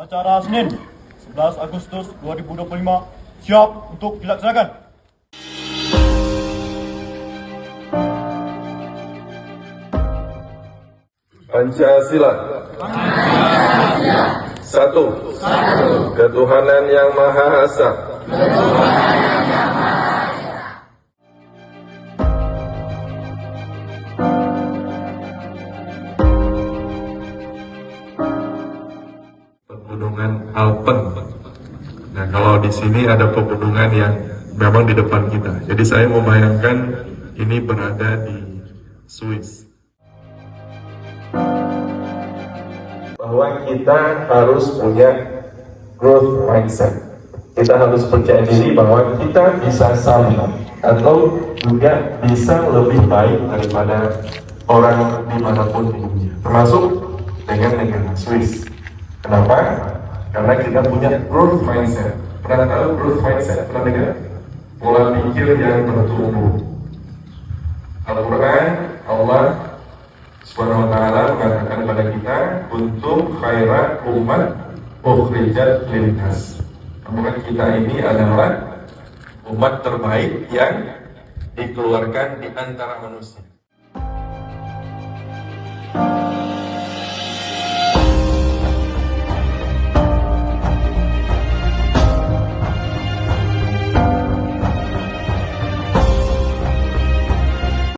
Acara Senin 11 Agustus 2025 siap untuk dilaksanakan. Pancasila. Satu. Ketuhanan yang Maha Esa. Pegunungan Alpen. Nah, kalau di sini ada pegunungan yang memang di depan kita. Jadi saya membayangkan ini berada di Swiss. Bahwa kita harus punya growth mindset. Kita harus percaya diri bahwa kita bisa sama atau juga bisa lebih baik daripada orang dimanapun di dunia, termasuk dengan negara Swiss. Kenapa? Karena kita punya growth mindset. Pernah tahu growth mindset? Pernah dengar? Pola pikir yang bertumbuh. Al-Quran, Allah Subhanahu wa ta'ala mengatakan kepada kita, untuk khairat umat ukhrijat linnas. Kemudian kita ini adalah umat terbaik yang dikeluarkan di antara manusia.